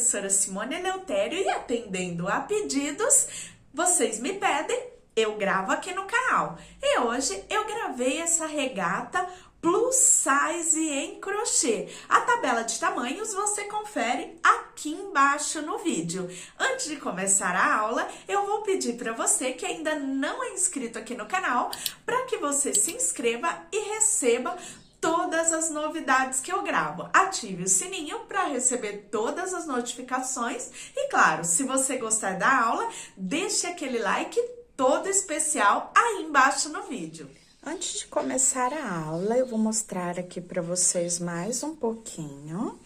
professora Simone Eleutério e atendendo a pedidos, vocês me pedem, eu gravo aqui no canal. E hoje eu gravei essa regata plus size em crochê. A tabela de tamanhos você confere aqui embaixo no vídeo. Antes de começar a aula, eu vou pedir para você que ainda não é inscrito aqui no canal, para que você se inscreva e receba todas as novidades que eu gravo. Ative o sininho para receber todas as notificações e, claro, se você gostar da aula, deixe aquele like todo especial aí embaixo no vídeo. Antes de começar a aula, eu vou mostrar aqui para vocês mais um pouquinho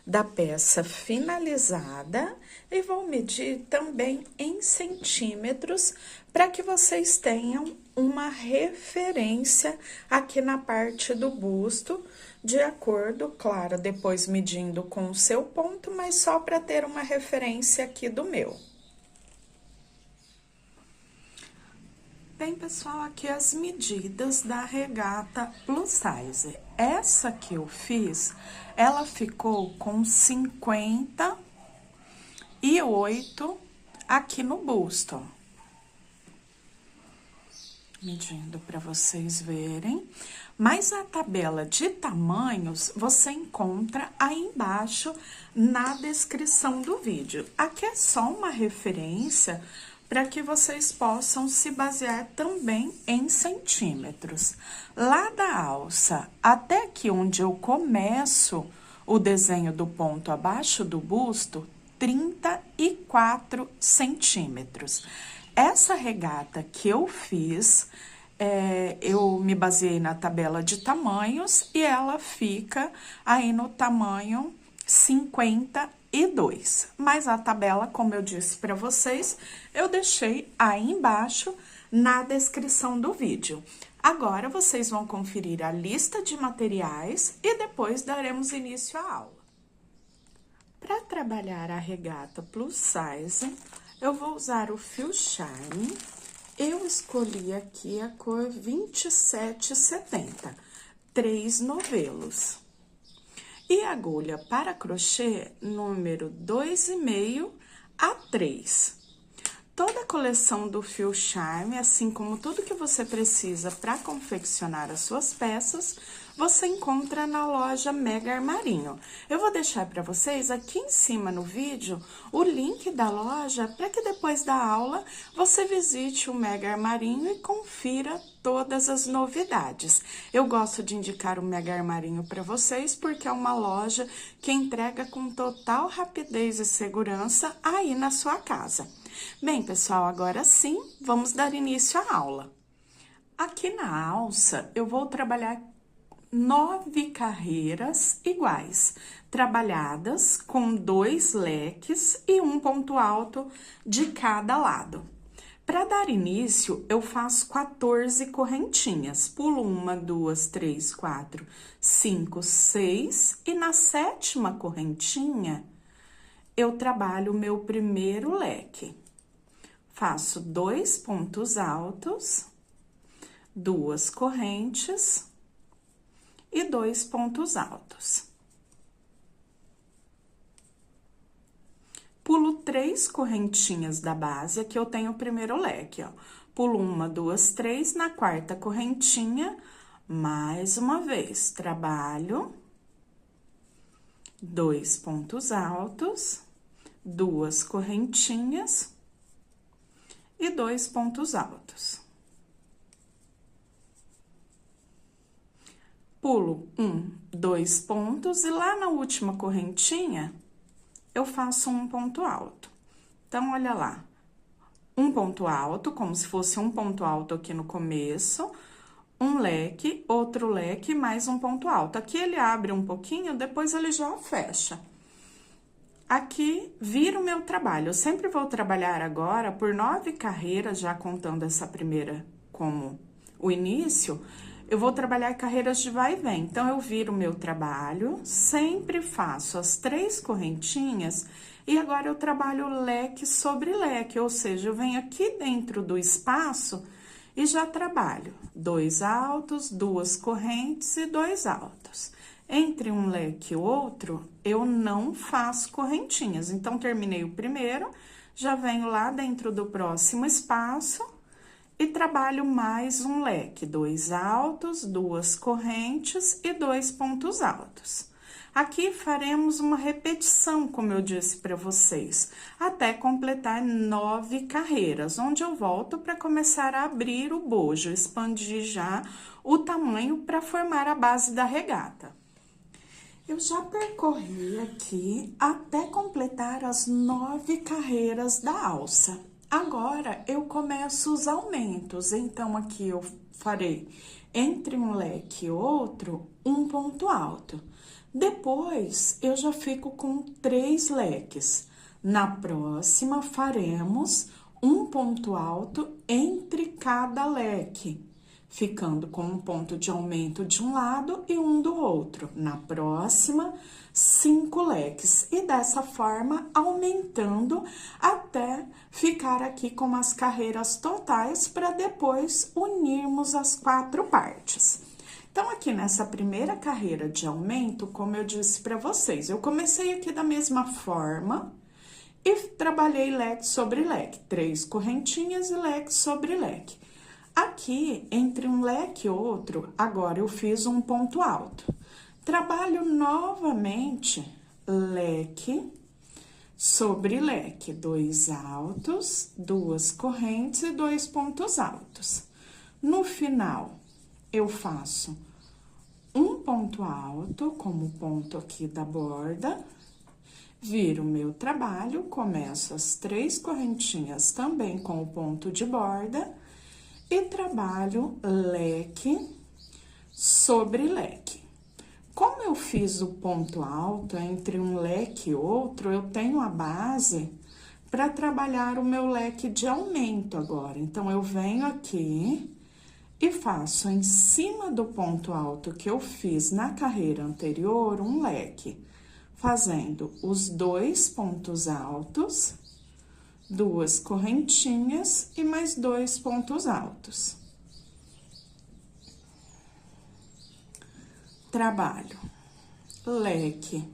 da peça finalizada e vou medir também em centímetros para que vocês tenham uma referência aqui na parte do busto, de acordo, claro, depois medindo com o seu ponto, mas só para ter uma referência aqui do meu. Bem, pessoal, aqui as medidas da regata plus size. Essa que eu fiz, ela ficou com 58 aqui no busto, ó. Medindo para vocês verem. Mas a tabela de tamanhos você encontra aí embaixo na descrição do vídeo. Aqui é só uma referência para que vocês possam se basear também em centímetros. Lá da alça até aqui onde eu começo o desenho do ponto abaixo do busto, 34 centímetros. Essa regata que eu fiz, eu me baseei na tabela de tamanhos e ela fica aí no tamanho 52. Mas a tabela, como eu disse para vocês, eu deixei aí embaixo na descrição do vídeo. Agora, vocês vão conferir a lista de materiais e depois daremos início à aula. Para trabalhar a regata plus size, eu vou usar o fio Charme. Eu escolhi aqui a cor 2770, 3 novelos. E agulha para crochê número 2,5 a 3. Toda a coleção do fio Charme, assim como tudo que você precisa para confeccionar as suas peças, você encontra na loja Mega Armarinho. Eu vou deixar para vocês aqui em cima no vídeo o link da loja para que depois da aula você visite o Mega Armarinho e confira todas as novidades. Eu gosto de indicar o Mega Armarinho para vocês porque é uma loja que entrega com total rapidez e segurança aí na sua casa. Bem, pessoal, agora sim, vamos dar início à aula. Aqui na alça, eu vou trabalhar 9 carreiras iguais, trabalhadas com 2 leques e um ponto alto de cada lado. Para dar início, eu faço 14 correntinhas, pulo 1, 2, 3, 4, 5, 6 e na 7ª correntinha, eu trabalho o meu primeiro leque. Faço 2 pontos altos, 2 correntes e 2 pontos altos. Pulo 3 correntinhas da base, aqui eu tenho o primeiro leque, ó. Pulo 1, 2, 3, na 4ª correntinha, mais uma vez, trabalho 2 pontos altos, 2 correntinhas e 2 pontos altos. Pulo 1, 2 pontos e lá na última correntinha, eu faço um ponto alto. Então, olha lá, um ponto alto, como se fosse um ponto alto aqui no começo, um leque, outro leque, mais um ponto alto. Aqui ele abre um pouquinho, depois ele já fecha. Aqui vira o meu trabalho. Eu sempre vou trabalhar agora por 9 carreiras, já contando essa primeira como o início. Eu vou trabalhar carreiras de vai e vem. Então, eu viro o meu trabalho, sempre faço as 3 correntinhas e agora eu trabalho leque sobre leque, ou seja, eu venho aqui dentro do espaço e já trabalho 2 altos, 2 correntes e 2 altos. Entre um leque e outro, eu não faço correntinhas. Então, terminei o primeiro, já venho lá dentro do próximo espaço e trabalho mais um leque, 2 altos, 2 correntes e 2 pontos altos. Aqui faremos uma repetição, como eu disse para vocês, até completar 9 carreiras, onde eu volto para começar a abrir o bojo, expandir já o tamanho para formar a base da regata. Eu já percorri aqui até completar as 9 carreiras da alça. Agora, eu começo os aumentos. Então, aqui eu farei entre um leque e outro, um ponto alto. Depois, eu já fico com 3 leques. Na próxima, faremos um ponto alto entre cada leque, ficando com um ponto de aumento de um lado e um do outro. Na próxima, 5 leques. E dessa forma, aumentando até ficar aqui com as carreiras totais para depois unirmos as 4 partes. Então, aqui nessa primeira carreira de aumento, como eu disse para vocês, eu comecei aqui da mesma forma e trabalhei leque sobre leque, 3 correntinhas e leque sobre leque. Aqui, entre um leque e outro, agora eu fiz um ponto alto. Trabalho novamente leque sobre leque, 2 altos, 2 correntes e 2 pontos altos. No final, eu faço um ponto alto, como ponto aqui da borda, viro o meu trabalho, começo as 3 correntinhas também com o ponto de borda, e trabalho leque sobre leque. Como eu fiz o ponto alto entre um leque e outro, eu tenho a base para trabalhar o meu leque de aumento agora. Então, eu venho aqui e faço em cima do ponto alto que eu fiz na carreira anterior, um leque, fazendo os 2 pontos altos, 2 correntinhas e mais 2 pontos altos. Trabalho leque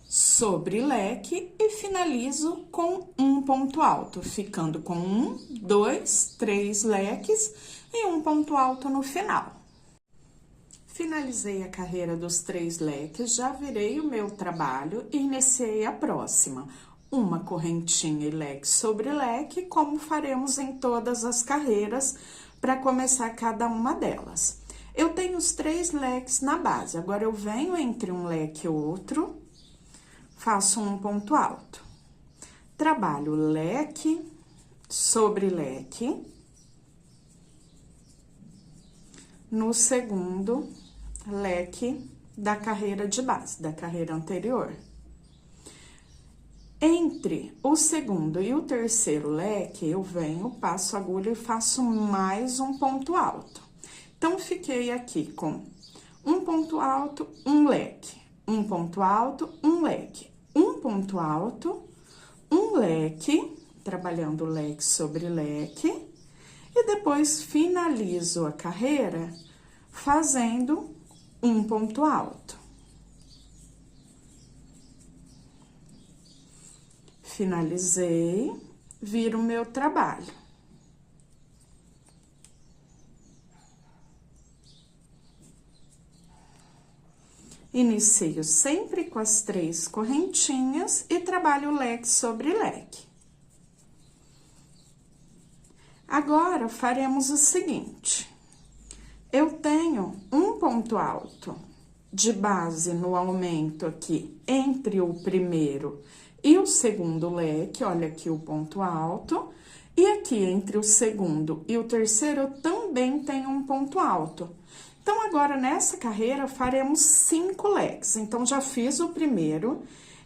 sobre leque e finalizo com um ponto alto, ficando com 1, 2, 3 leques e um ponto alto no final. Finalizei a carreira dos 3 leques, já virei o meu trabalho e iniciei a próxima. Uma correntinha e leque sobre leque, como faremos em todas as carreiras, para começar cada uma delas. Eu tenho os 3 leques na base, agora eu venho entre um leque e outro, faço um ponto alto. Trabalho leque sobre leque. No segundo leque da carreira de base, da carreira anterior. Entre o segundo e o terceiro leque, eu venho, passo a agulha e faço mais um ponto alto. Então, fiquei aqui com um ponto alto, um leque, um ponto alto, um leque, um ponto alto, um leque, trabalhando leque sobre leque, e depois finalizo a carreira fazendo um ponto alto. Finalizei, viro o meu trabalho. Inicio sempre com as 3 correntinhas e trabalho leque sobre leque. Agora, faremos o seguinte. Eu tenho um ponto alto de base no aumento aqui entre o primeiro e o segundo leque, olha aqui o ponto alto. E aqui entre o segundo e o terceiro, eu também tenho um ponto alto. Então, agora, nessa carreira, faremos 5 leques. Então, já fiz o primeiro.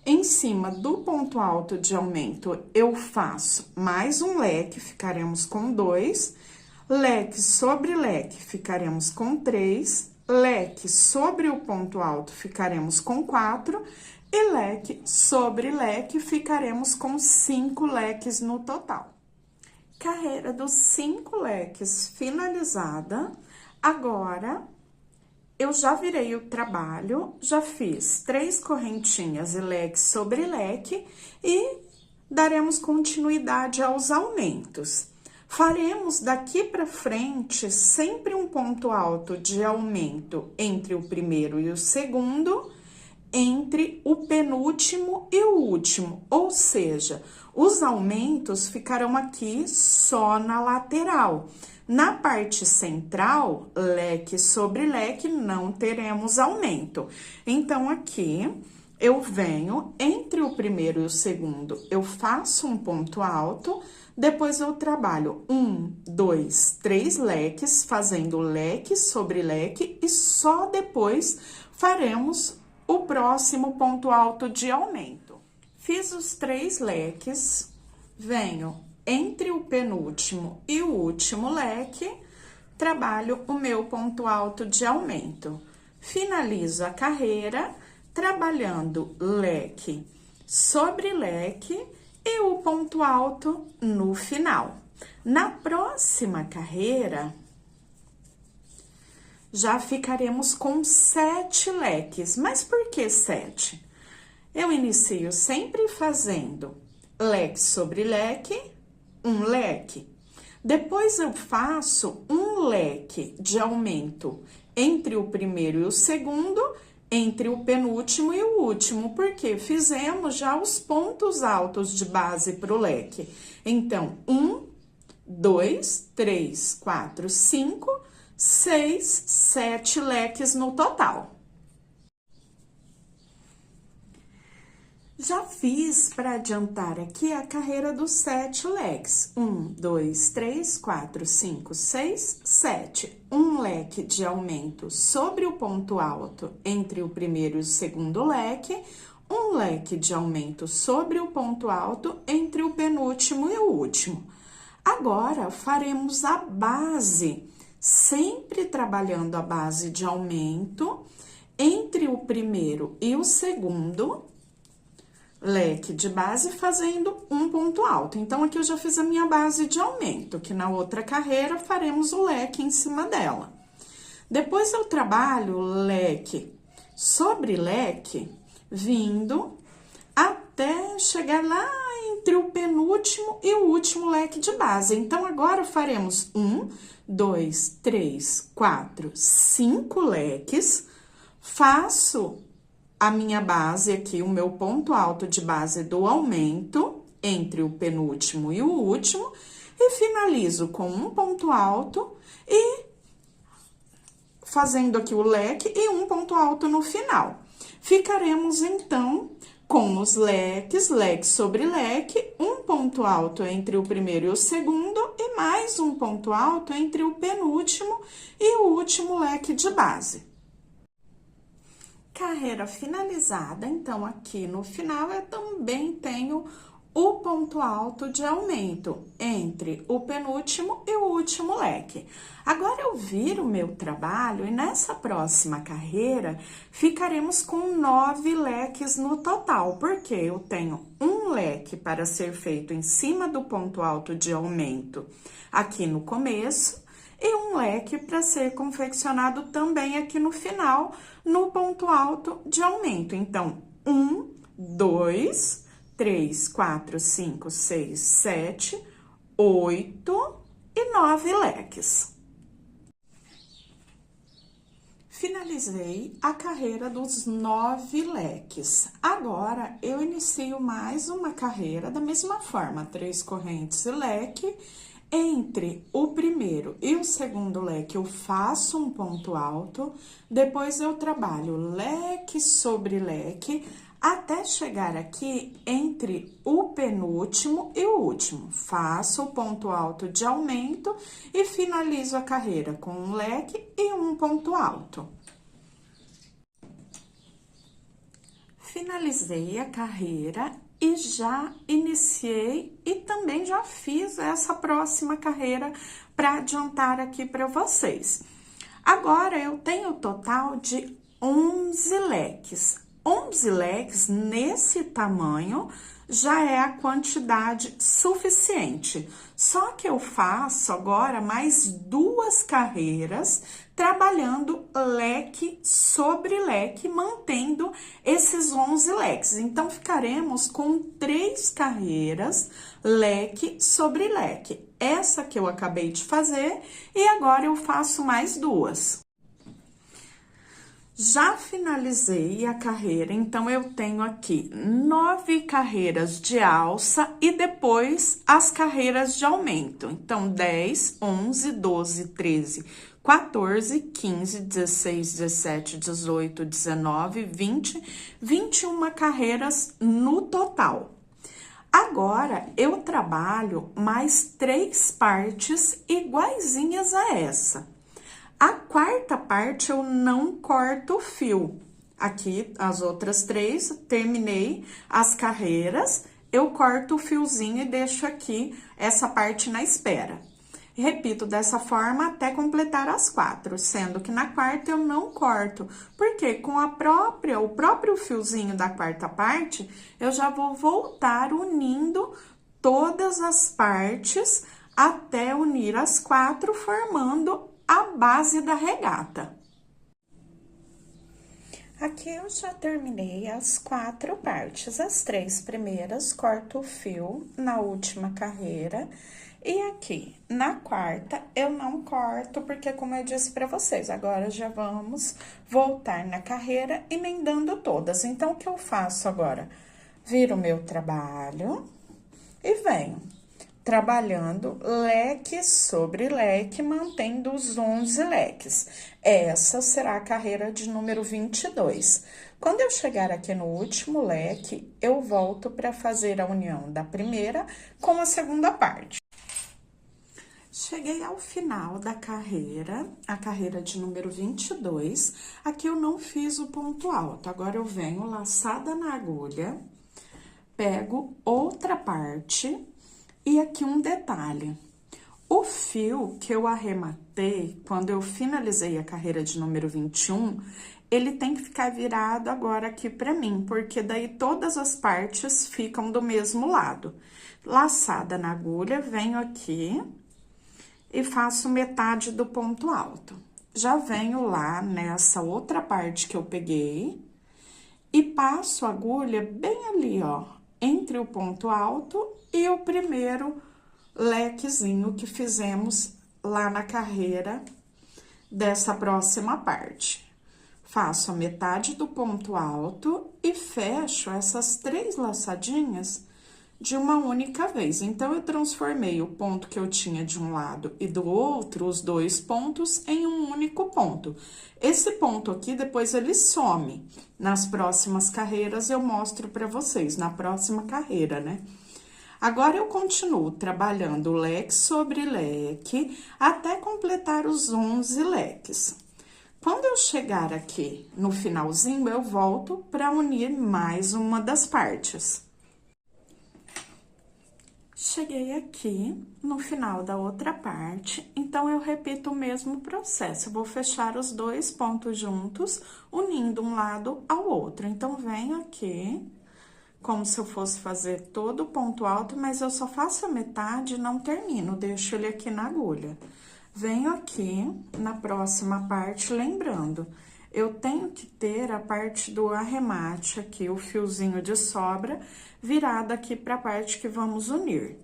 Em cima do ponto alto de aumento, eu faço mais um leque, ficaremos com 2. Leque sobre leque, ficaremos com 3. Leque sobre o ponto alto, ficaremos com 4. E leque sobre leque, ficaremos com 5 leques no total. Carreira dos 5 leques finalizada. Agora, eu já virei o trabalho, já fiz 3 correntinhas e leque sobre leque e daremos continuidade aos aumentos. Faremos daqui para frente sempre um ponto alto de aumento entre o primeiro e o segundo, entre o penúltimo e o último, ou seja, os aumentos ficarão aqui só na lateral. Na parte central, leque sobre leque, não teremos aumento. Então, aqui, eu venho entre o primeiro e o segundo, eu faço um ponto alto, depois eu trabalho 1, 2, 3 leques, fazendo leque sobre leque, e só depois faremos o próximo ponto alto de aumento. Fiz os 3 leques, venho entre o penúltimo e o último leque, trabalho o meu ponto alto de aumento. Finalizo a carreira trabalhando leque sobre leque e o ponto alto no final. Na próxima carreira, já ficaremos com 7 leques. Mas por que 7? Eu inicio sempre fazendo leque sobre leque, um leque. Depois eu faço um leque de aumento entre o primeiro e o segundo, entre o penúltimo e o último, porque fizemos já os pontos altos de base para o leque. Então, 1, 2, 3, 4, 5, 6, 7 leques no total. Já fiz para adiantar aqui a carreira dos 7 leques. 1, 2, 3, 4, 5, 6, 7. Um leque de aumento sobre o ponto alto entre o primeiro e o segundo leque. Um leque de aumento sobre o ponto alto entre o penúltimo e o último. Agora, faremos a base, sempre trabalhando a base de aumento entre o primeiro e o segundo leque de base, fazendo um ponto alto. Então, aqui eu já fiz a minha base de aumento, que na outra carreira faremos o leque em cima dela. Depois, eu trabalho leque sobre leque, vindo até chegar lá entre o penúltimo e o último leque de base. Então, agora faremos 1, 2, 3, 4, 5 leques, faço a minha base aqui, o meu ponto alto de base do aumento entre o penúltimo e o último, e finalizo com um ponto alto e fazendo aqui o leque e um ponto alto no final. Ficaremos, então, com os leques, leque sobre leque, um ponto alto entre o primeiro e o segundo e mais um ponto alto entre o penúltimo e o último leque de base. Carreira finalizada, então, aqui no final, eu também tenho o ponto alto de aumento entre o penúltimo e o último leque. Agora, eu viro o meu trabalho e nessa próxima carreira, ficaremos com 9 leques no total, porque eu tenho um leque para ser feito em cima do ponto alto de aumento aqui no começo, e um leque para ser confeccionado também aqui no final, no ponto alto de aumento. Então, 1, 2, 3, 4, 5, 6, 7, 8 e 9 leques. Finalizei a carreira dos 9 leques. Agora, eu inicio mais uma carreira da mesma forma, 3 correntes e leque. Entre o primeiro e o segundo leque, eu faço um ponto alto, depois eu trabalho leque sobre leque, até chegar aqui entre o penúltimo e o último. Faço o ponto alto de aumento e finalizo a carreira com um leque e um ponto alto. Finalizei a carreira e já iniciei e também já fiz essa próxima carreira para adiantar aqui para vocês. Agora, eu tenho o total de 11 leques. 11 leques nesse tamanho já é a quantidade suficiente. Só que eu faço agora mais 2 carreiras, trabalhando leque sobre leque, mantendo esses 11 leques. Então, ficaremos com 3 carreiras, leque sobre leque. Essa que eu acabei de fazer, e agora eu faço mais 2. Já finalizei a carreira, então eu tenho aqui 9 carreiras de alça e depois as carreiras de aumento. Então, 10, 11, 12, 13, 14, 15, 16, 17, 18, 19, 20, 21 carreiras no total. Agora, eu trabalho mais 3 partes iguaizinhas a essa. A quarta parte, eu não corto o fio. Aqui, as outras 3, terminei as carreiras, eu corto o fiozinho e deixo aqui essa parte na espera. Repito dessa forma até completar as 4, sendo que na quarta eu não corto, porque com o próprio fiozinho da quarta parte, eu já vou voltar unindo todas as partes até unir as 4, formando a base da regata. Aqui eu já terminei as 4 partes. As 3 primeiras, corto o fio na última carreira. E aqui, na quarta, eu não corto, porque como eu disse pra vocês, agora já vamos voltar na carreira emendando todas. Então, o que eu faço agora? Viro o meu trabalho e venho trabalhando leque sobre leque, mantendo os 11 leques. Essa será a carreira de número 22. Quando eu chegar aqui no último leque, eu volto para fazer a união da primeira com a segunda parte. Cheguei ao final da carreira, a carreira de número 22. Aqui eu não fiz o ponto alto, agora eu venho laçada na agulha, pego outra parte. E aqui um detalhe, o fio que eu arrematei quando eu finalizei a carreira de número 21, ele tem que ficar virado agora aqui pra mim, porque daí todas as partes ficam do mesmo lado. Laçada na agulha, venho aqui e faço metade do ponto alto. Já venho lá nessa outra parte que eu peguei e passo a agulha bem ali, ó, entre o ponto alto e o primeiro lequezinho que fizemos lá na carreira dessa próxima parte. Faço a metade do ponto alto e fecho essas 3 laçadinhas de uma única vez. Então, eu transformei o ponto que eu tinha de um lado e do outro, os 2 pontos, em um único ponto. Esse ponto aqui, depois ele some. Nas próximas carreiras, eu mostro pra vocês, na próxima carreira, né? Agora, eu continuo trabalhando leque sobre leque, até completar os 11 leques. Quando eu chegar aqui no finalzinho, eu volto para unir mais uma das partes. Cheguei aqui no final da outra parte, então, eu repito o mesmo processo. Eu vou fechar os 2 pontos juntos, unindo um lado ao outro. Então, venho aqui, como se eu fosse fazer todo o ponto alto, mas eu só faço a metade e não termino, deixo ele aqui na agulha. Venho aqui na próxima parte, lembrando, eu tenho que ter a parte do arremate aqui, o fiozinho de sobra, virado aqui para a parte que vamos unir.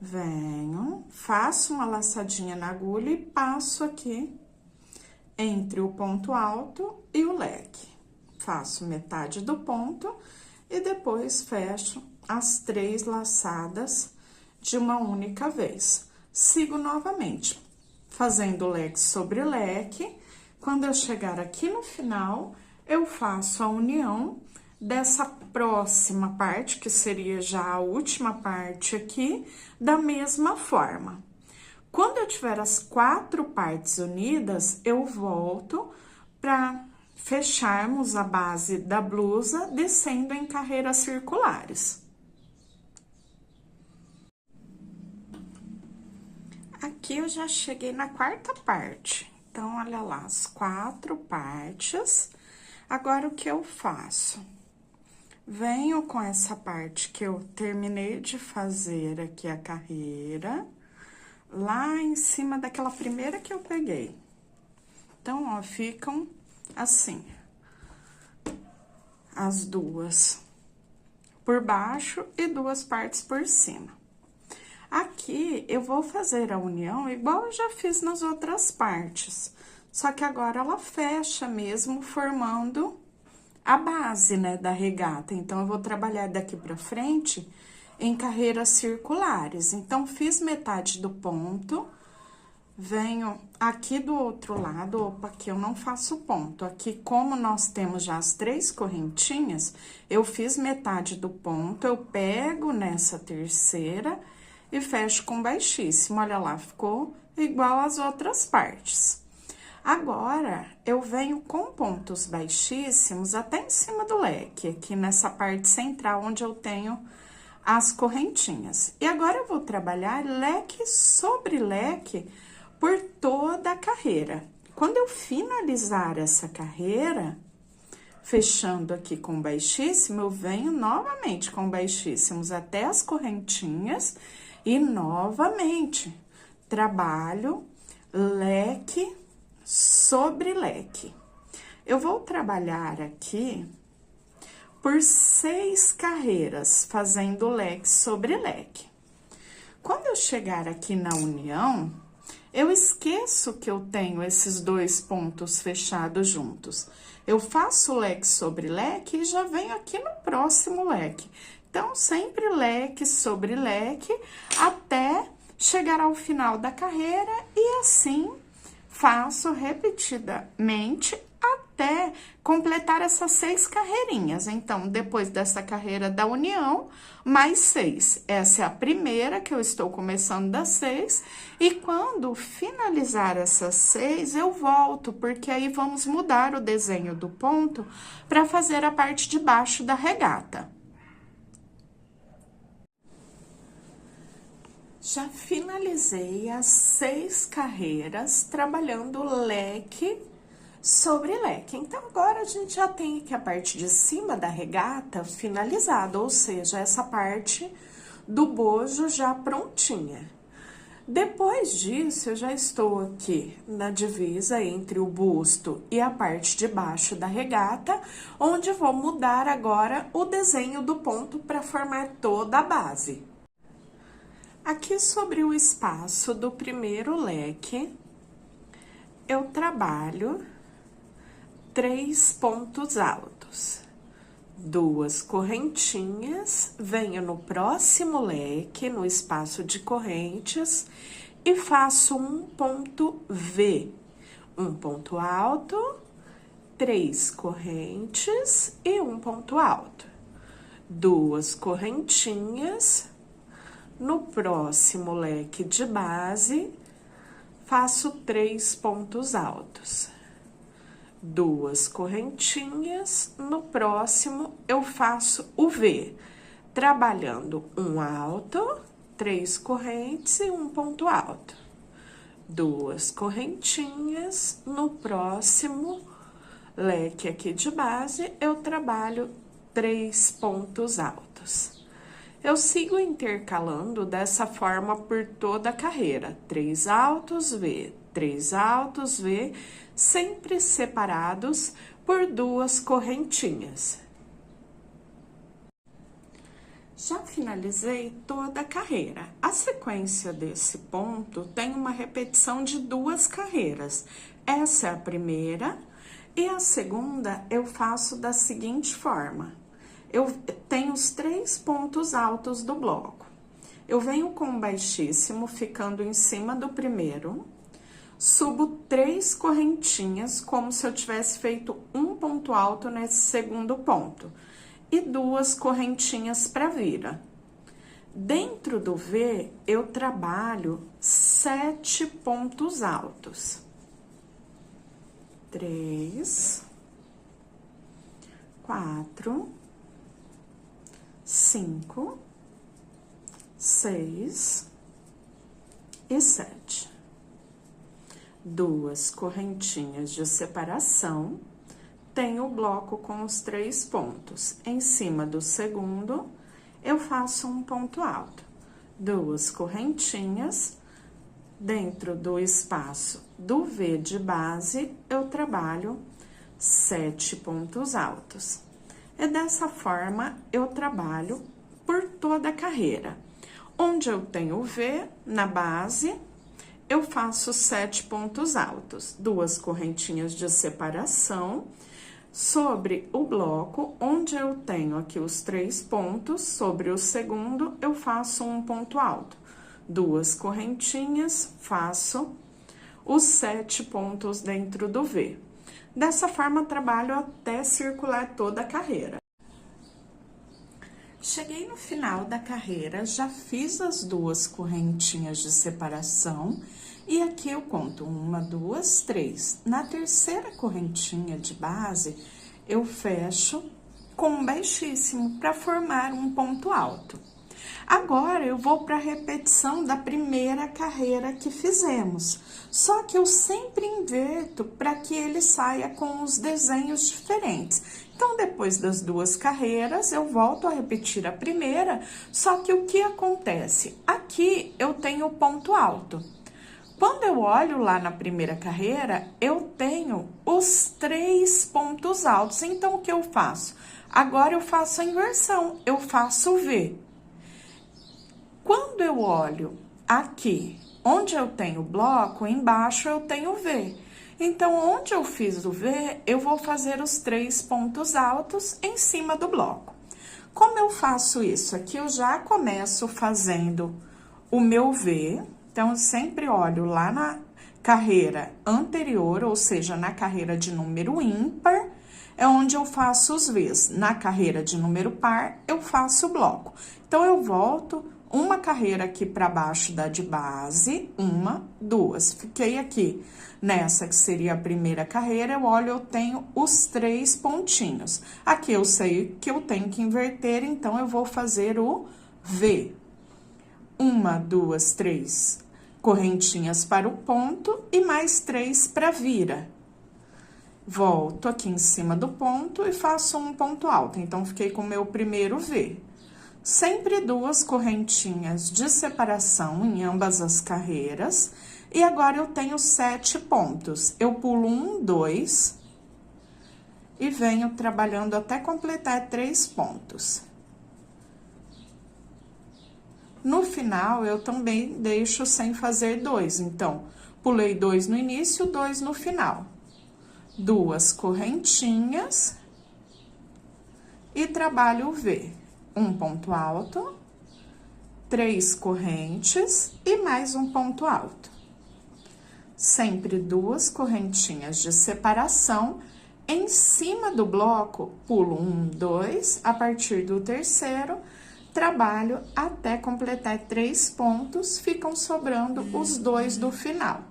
Venho, faço uma laçadinha na agulha e passo aqui entre o ponto alto e o leque. Faço metade do ponto e depois fecho as 3 laçadas de uma única vez. Sigo novamente, fazendo leque sobre leque. Quando eu chegar aqui no final, eu faço a união dessa próxima parte, que seria já a última parte aqui, da mesma forma. Quando eu tiver as 4 partes unidas, eu volto para fecharmos a base da blusa, descendo em carreiras circulares. Aqui eu já cheguei na quarta parte. Então, olha lá, as 4 partes. Agora, o que eu faço? Venho com essa parte que eu terminei de fazer aqui a carreira, lá em cima daquela primeira que eu peguei. Então, ó, ficam assim, as duas por baixo e duas partes por cima. Aqui, eu vou fazer a união igual eu já fiz nas outras partes, só que agora ela fecha mesmo, formando a base, né, da regata. Então, eu vou trabalhar daqui pra frente em carreiras circulares. Então, fiz metade do ponto, venho aqui do outro lado, opa, aqui eu não faço ponto. Aqui, como nós temos já as 3 correntinhas, eu fiz metade do ponto, eu pego nessa terceira e fecho com baixíssimo. Olha lá, ficou igual às outras partes. Agora, eu venho com pontos baixíssimos até em cima do leque, aqui nessa parte central, onde eu tenho as correntinhas. E agora, eu vou trabalhar leque sobre leque por toda a carreira. Quando eu finalizar essa carreira, fechando aqui com baixíssimo, eu venho novamente com baixíssimos até as correntinhas e novamente trabalho leque sobre leque. Eu vou trabalhar aqui por 6 carreiras, fazendo leque sobre leque. Quando eu chegar aqui na união, eu esqueço que eu tenho esses 2 pontos fechados juntos. Eu faço leque sobre leque e já venho aqui no próximo leque. Então, sempre leque sobre leque, até chegar ao final da carreira e assim faço repetidamente até completar essas 6 carreirinhas. Então, depois dessa carreira da união, mais 6. Essa é a primeira que eu estou começando das 6. E quando finalizar essas 6, eu volto, porque aí vamos mudar o desenho do ponto para fazer a parte de baixo da regata. Já finalizei as 6 carreiras trabalhando leque sobre leque. Então, agora a gente já tem aqui a parte de cima da regata finalizada, ou seja, essa parte do bojo já prontinha. Depois disso, eu já estou aqui na divisa entre o busto e a parte de baixo da regata, onde vou mudar agora o desenho do ponto para formar toda a base. Aqui sobre o espaço do primeiro leque, eu trabalho 3 pontos altos, 2 correntinhas, venho no próximo leque, no espaço de correntes, e faço um ponto V, um ponto alto, 3 correntes e um ponto alto, 2 correntinhas. No próximo leque de base, faço 3 pontos altos, 2 correntinhas. No próximo, eu faço o V, trabalhando um alto, 3 correntes e um ponto alto, 2 correntinhas. No próximo leque aqui de base, eu trabalho 3 pontos altos. Eu sigo intercalando dessa forma por toda a carreira, 3 altos, V, 3 altos, V, sempre separados por 2 correntinhas. Já finalizei toda a carreira. A sequência desse ponto tem uma repetição de 2 carreiras. Essa é a primeira e a segunda eu faço da seguinte forma. Eu tenho os 3 pontos altos do bloco. Eu venho com baixíssimo, ficando em cima do primeiro, subo 3 correntinhas, como se eu tivesse feito um ponto alto nesse segundo ponto, e 2 correntinhas para vira. Dentro do V, eu trabalho 7 pontos altos. 3, 4, 5, 6 e 7. 2 correntinhas de separação, tenho o bloco com os 3 pontos. Em cima do segundo, eu faço um ponto alto. 2 correntinhas. Dentro do espaço do V de base, eu trabalho 7 pontos altos. E dessa forma, eu trabalho por toda a carreira. Onde eu tenho o V na base, eu faço 7 pontos altos, 2 correntinhas de separação. Sobre o bloco, onde eu tenho aqui os 3 pontos, sobre o segundo, eu faço um ponto alto. 2 correntinhas, faço os 7 pontos dentro do V. Dessa forma, trabalho até circular toda a carreira. Cheguei no final da carreira, já fiz as 2 correntinhas de separação e aqui eu conto 1, 2, 3. Na terceira correntinha de base, eu fecho com um baixíssimo para formar um ponto alto. Agora, eu vou para a repetição da primeira carreira que fizemos. Só que eu sempre inverto para que ele saia com os desenhos diferentes. Então, depois das 2 carreiras, eu volto a repetir a primeira, só que o que acontece? Aqui, eu tenho ponto alto. Quando eu olho lá na primeira carreira, eu tenho os 3 pontos altos. Então, o que eu faço? Agora, eu faço a inversão, eu faço o V. Quando eu olho aqui, onde eu tenho bloco, embaixo eu tenho V. Então, onde eu fiz o V, eu vou fazer os 3 pontos altos em cima do bloco. Como eu faço isso? Aqui eu já começo fazendo o meu V. Então, eu sempre olho lá na carreira anterior, ou seja, na carreira de número ímpar, é onde eu faço os Vs. Na carreira de número par, eu faço o bloco. Então, eu volto uma carreira aqui para baixo da de base, 1, 2. Fiquei aqui nessa que seria a primeira carreira, eu olho, eu tenho os 3 pontinhos. Aqui eu sei que eu tenho que inverter, então eu vou fazer o V. 1, 2, 3 correntinhas para o ponto e mais 3 para vira. Volto aqui em cima do ponto e faço um ponto alto. Então, fiquei com o meu primeiro V. Sempre 2 correntinhas de separação em ambas as carreiras. E agora, eu tenho 7 pontos. Eu pulo 1, 2 e venho trabalhando até completar 3 pontos. No final, eu também deixo sem fazer 2. Então, pulei 2 no início, 2 no final. 2 correntinhas e trabalho o V. Um ponto alto, 3 correntes e mais um ponto alto. Sempre 2 correntinhas de separação. Em cima do bloco, pulo 1, 2, a partir do terceiro, trabalho até completar 3 pontos, ficam sobrando os 2 do final.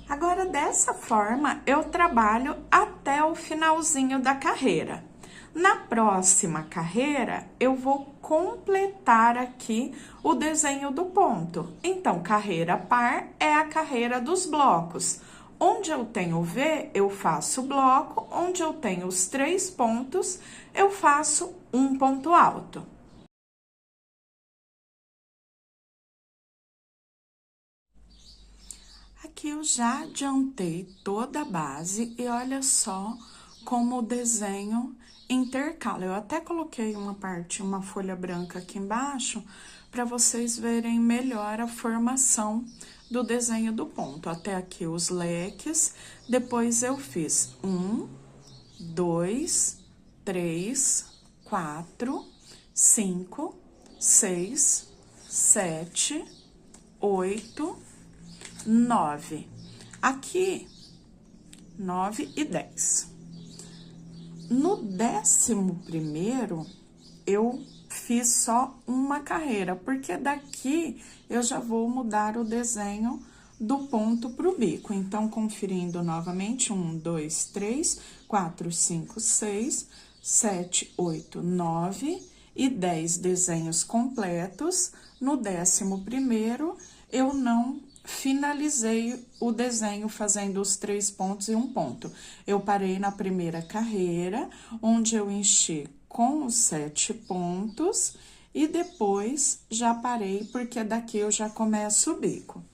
Agora, dessa forma, eu trabalho até o finalzinho da carreira. Na próxima carreira, eu vou completar aqui o desenho do ponto. Então, carreira par é a carreira dos blocos. Onde eu tenho V, eu faço bloco. Onde eu tenho os 3 pontos, eu faço um ponto alto. Aqui eu já adiantei toda a base e olha só como o desenho intercala. Eu até coloquei uma folha branca aqui embaixo, para vocês verem melhor a formação do desenho do ponto. Até aqui os leques, depois eu fiz 1, 2, 3, 4, 5, 6, 7, 8, 9. Aqui, 9 e 10. No 11º, eu fiz só uma carreira, porque daqui eu já vou mudar o desenho do ponto pro bico. Então, conferindo novamente, 1, 2, 3, 4, 5, 6, 7, 8, 9 e 10 desenhos completos. No 11º, eu não finalizei o desenho fazendo os 3 pontos e 1 ponto. Eu parei na primeira carreira, onde eu enchi com os 7 pontos, e depois já parei, porque daqui eu já começo o bico.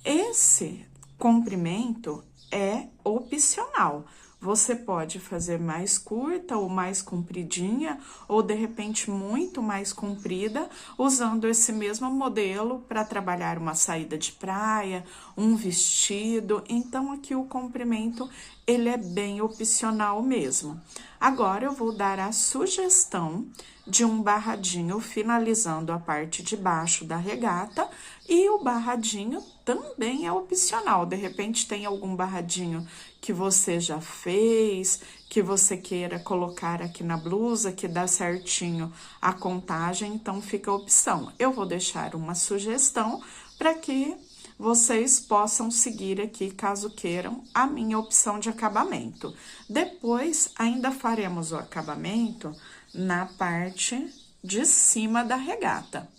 Esse comprimento é opcional. Você pode fazer mais curta ou mais compridinha, ou de repente muito mais comprida, usando esse mesmo modelo para trabalhar uma saída de praia, um vestido. Então, aqui o comprimento, ele é bem opcional mesmo. Agora, eu vou dar a sugestão de um barradinho finalizando a parte de baixo da regata, e o barradinho também é opcional. De repente, tem algum barradinho que você já fez, que você queira colocar aqui na blusa, que dá certinho a contagem, então fica a opção. Eu vou deixar uma sugestão para que vocês possam seguir aqui, caso queiram, a minha opção de acabamento. Depois, ainda faremos o acabamento na parte de cima da regata.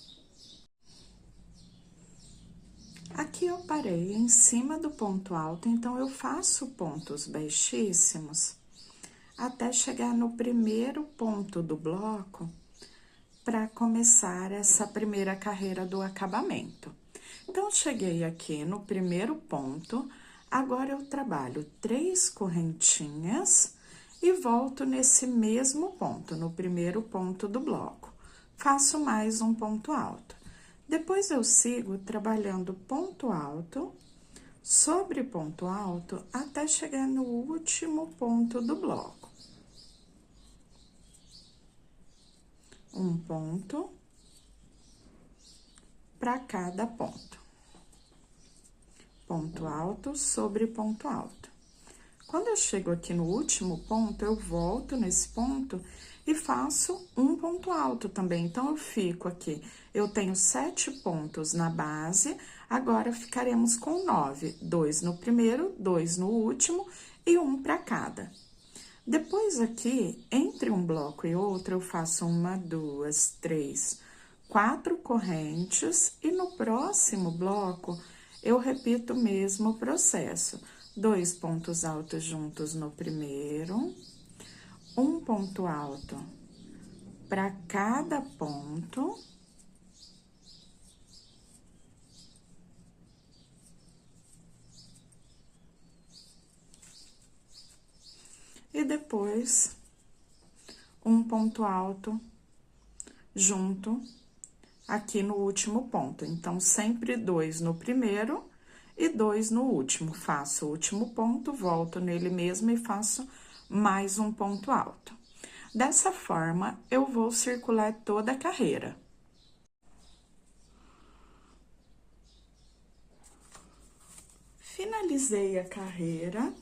Aqui eu parei em cima do ponto alto, então eu faço pontos baixíssimos até chegar no primeiro ponto do bloco para começar essa primeira carreira do acabamento. Então, cheguei aqui no primeiro ponto, agora eu trabalho 3 correntinhas e volto nesse mesmo ponto, no primeiro ponto do bloco. Faço mais um ponto alto. Depois, eu sigo trabalhando ponto alto sobre ponto alto até chegar no último ponto do bloco. Um ponto para cada ponto. Ponto alto sobre ponto alto. Quando eu chego aqui no último ponto, eu volto nesse ponto e faço um ponto alto também. Então, eu fico aqui, eu tenho 7 pontos na base, agora ficaremos com 9. 2 no primeiro, 2 no último e 1 para cada. Depois, aqui, entre um bloco e outro, eu faço 1, 2, 3, 4 correntes, e no próximo bloco, eu repito o mesmo processo. 2 pontos altos juntos no primeiro, um ponto alto para cada ponto. E depois, um ponto alto junto aqui no último ponto. Então, sempre 2 no primeiro e 2 no último. Faço o último ponto, volto nele mesmo e faço mais um ponto alto. Dessa forma, eu vou circular toda a carreira. Finalizei a carreira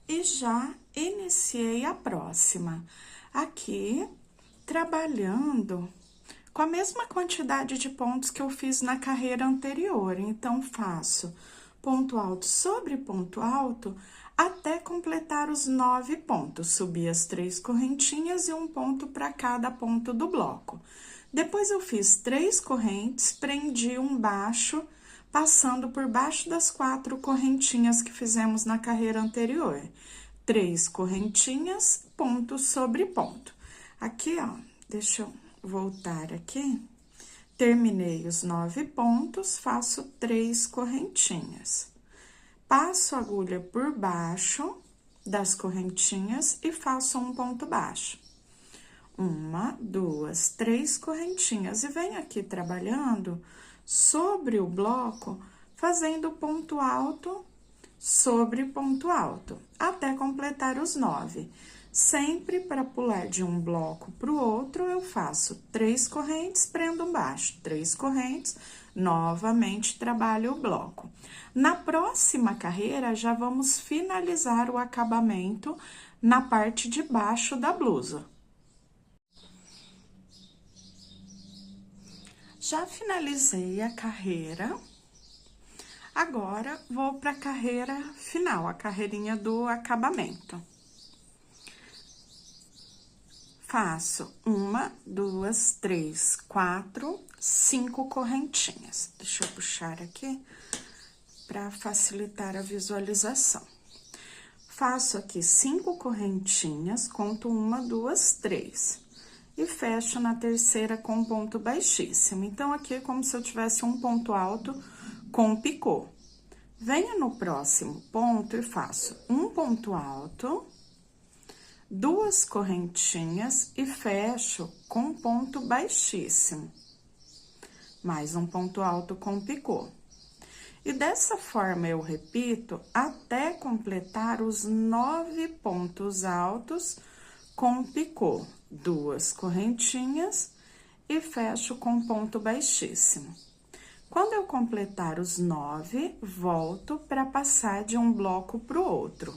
e já iniciei a próxima. Aqui, trabalhando com a mesma quantidade de pontos que eu fiz na carreira anterior. Então, faço ponto alto sobre ponto alto até completar os 9 pontos. Subi as 3 correntinhas e um ponto para cada ponto do bloco. Depois, eu fiz 3 correntes, prendi um baixo, passando por baixo das 4 correntinhas que fizemos na carreira anterior. 3 correntinhas, ponto sobre ponto. Aqui, ó, deixa eu voltar aqui. Terminei os 9 pontos, faço 3 correntinhas. Passo a agulha por baixo das correntinhas e faço um ponto baixo. 1, 2, 3 correntinhas. E venho aqui trabalhando sobre o bloco, fazendo ponto alto sobre ponto alto, até completar os 9. Sempre para pular de um bloco para o outro, eu faço 3 correntes, prendo um baixo, 3 correntes, novamente trabalho o bloco. Na próxima carreira, já vamos finalizar o acabamento na parte de baixo da blusa. Já finalizei a carreira. Agora, vou para a carreira final, a carreirinha do acabamento. Faço 1, 2, 3, 4, 5 correntinhas. Deixa eu puxar aqui para facilitar a visualização. Faço aqui 5 correntinhas, conto 1, 2, 3. E fecho na terceira com ponto baixíssimo. Então, aqui é como se eu tivesse um ponto alto com picô. Venho no próximo ponto e faço um ponto alto, 2 correntinhas e fecho com ponto baixíssimo. Mais um ponto alto com picô. E dessa forma eu repito até completar os 9 pontos altos com picô, 2 correntinhas e fecho com ponto baixíssimo. Quando eu completar os 9, volto para passar de um bloco para o outro.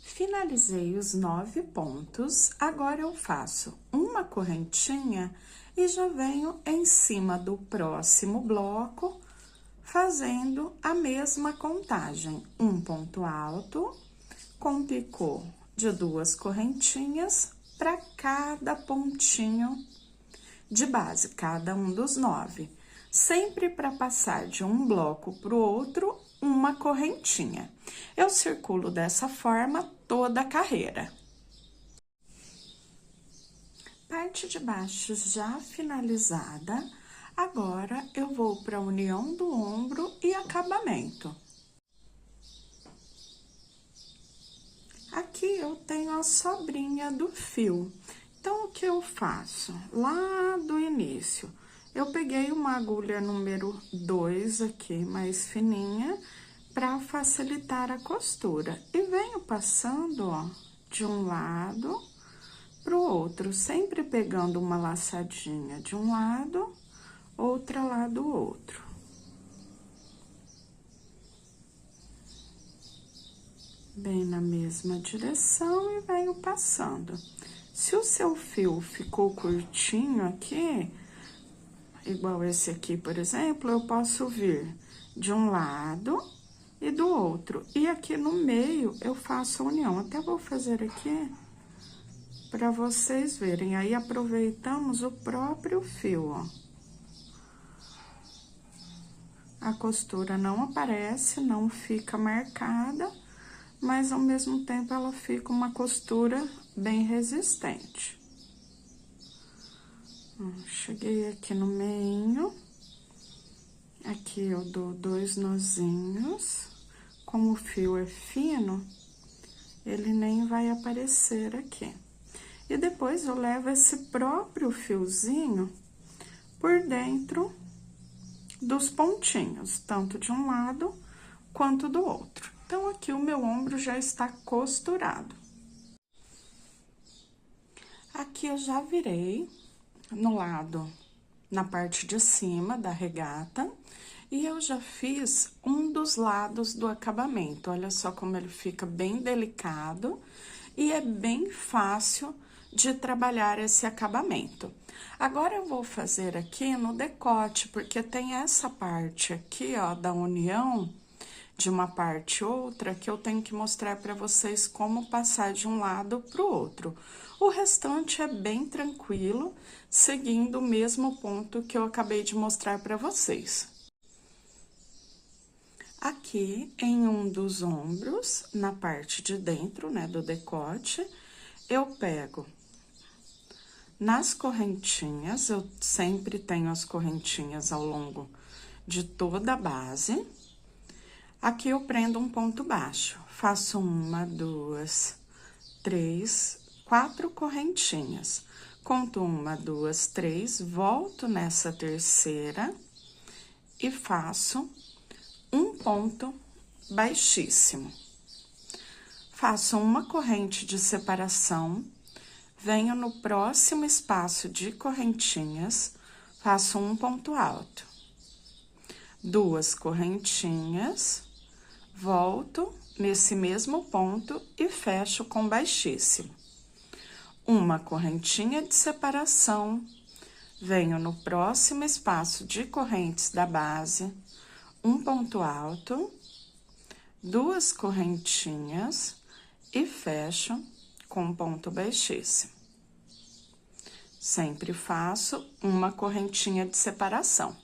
Finalizei os 9 pontos, agora eu faço uma correntinha e já venho em cima do próximo bloco, fazendo a mesma contagem. Um ponto alto, com picô de 2 correntinhas para cada pontinho de base, cada um dos 9. Sempre para passar de um bloco para o outro, uma correntinha. Eu circulo dessa forma toda a carreira. Parte de baixo já finalizada, agora eu vou para a união do ombro e acabamento. Aqui eu tenho a sobrinha do fio, então o que eu faço? Lá do início, eu peguei uma agulha número 2 aqui, mais fininha, para facilitar a costura. E venho passando, ó, de um lado pro outro, sempre pegando uma laçadinha de um lado, outra lá do outro. Bem na mesma direção e venho passando. Se o seu fio ficou curtinho aqui, igual esse aqui, por exemplo, eu posso vir de um lado e do outro. E aqui no meio eu faço a união. Até vou fazer aqui para vocês verem. Aí, aproveitamos o próprio fio, ó. A costura não aparece, não fica marcada, mas ao mesmo tempo ela fica uma costura bem resistente. Cheguei aqui no meio, aqui eu dou 2 nozinhos. Como o fio é fino, ele nem vai aparecer aqui. E depois eu levo esse próprio fiozinho por dentro dos pontinhos, tanto de um lado quanto do outro. Então, aqui o meu ombro já está costurado. Aqui eu já virei no lado, na parte de cima da regata, e eu já fiz um dos lados do acabamento. Olha só como ele fica bem delicado e é bem fácil de trabalhar esse acabamento. Agora, eu vou fazer aqui no decote, porque tem essa parte aqui, ó, da união de uma parte e outra, que eu tenho que mostrar para vocês como passar de um lado para o outro. O restante é bem tranquilo, seguindo o mesmo ponto que eu acabei de mostrar para vocês. Aqui, em um dos ombros, na parte de dentro, né, do decote, eu pego nas correntinhas, eu sempre tenho as correntinhas ao longo de toda a base. Aqui eu prendo um ponto baixo, faço 1, 2, 3, 4 correntinhas. Conto 1, 2, 3, volto nessa terceira e faço um ponto baixíssimo. Faço uma corrente de separação, venho no próximo espaço de correntinhas, faço um ponto alto. 2 correntinhas, volto nesse mesmo ponto e fecho com baixíssimo. Uma correntinha de separação, venho no próximo espaço de correntes da base, um ponto alto, 2 correntinhas e fecho com ponto baixíssimo. Sempre faço uma correntinha de separação.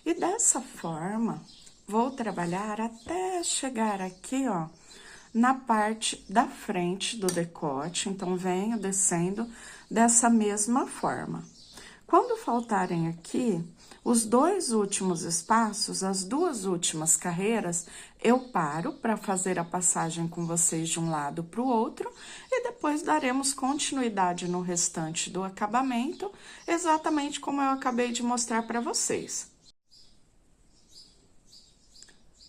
E dessa forma, vou trabalhar até chegar aqui, ó, na parte da frente do decote. Então, venho descendo dessa mesma forma. Quando faltarem aqui, os 2 últimos espaços, as 2 últimas carreiras, eu paro para fazer a passagem com vocês de um lado para o outro e depois daremos continuidade no restante do acabamento, exatamente como eu acabei de mostrar para vocês.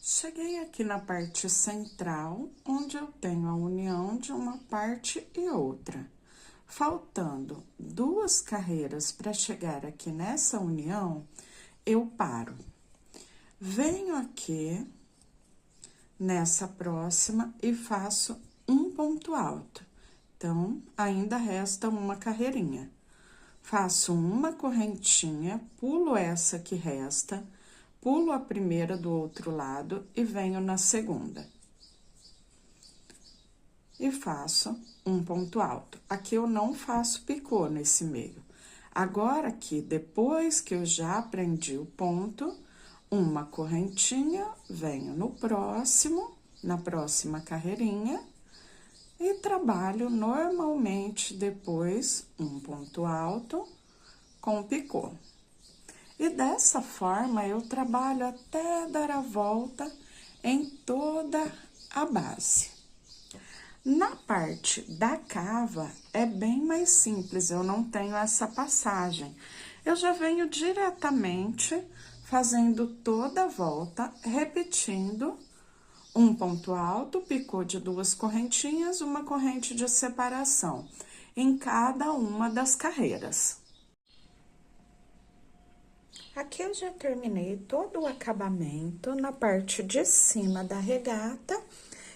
Cheguei aqui na parte central, onde eu tenho a união de uma parte e outra. Faltando 2 carreiras para chegar aqui nessa união, eu paro. Venho aqui nessa próxima e faço um ponto alto. Então, ainda resta uma carreirinha. Faço uma correntinha, pulo essa que resta, pulo a primeira do outro lado e venho na segunda. E faço um ponto alto. Aqui eu não faço picô nesse meio. Agora aqui, depois que eu já aprendi o ponto, uma correntinha, venho no próximo, na próxima carreirinha, e trabalho normalmente depois um ponto alto com picô. E dessa forma, eu trabalho até dar a volta em toda a base. Na parte da cava, é bem mais simples, eu não tenho essa passagem. Eu já venho diretamente fazendo toda a volta, repetindo um ponto alto, picô de 2 correntinhas, uma corrente de separação em cada uma das carreiras. Aqui eu já terminei todo o acabamento na parte de cima da regata.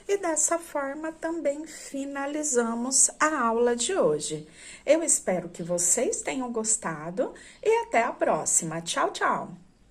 E dessa forma, também finalizamos a aula de hoje. Eu espero que vocês tenham gostado e até a próxima. Tchau, tchau!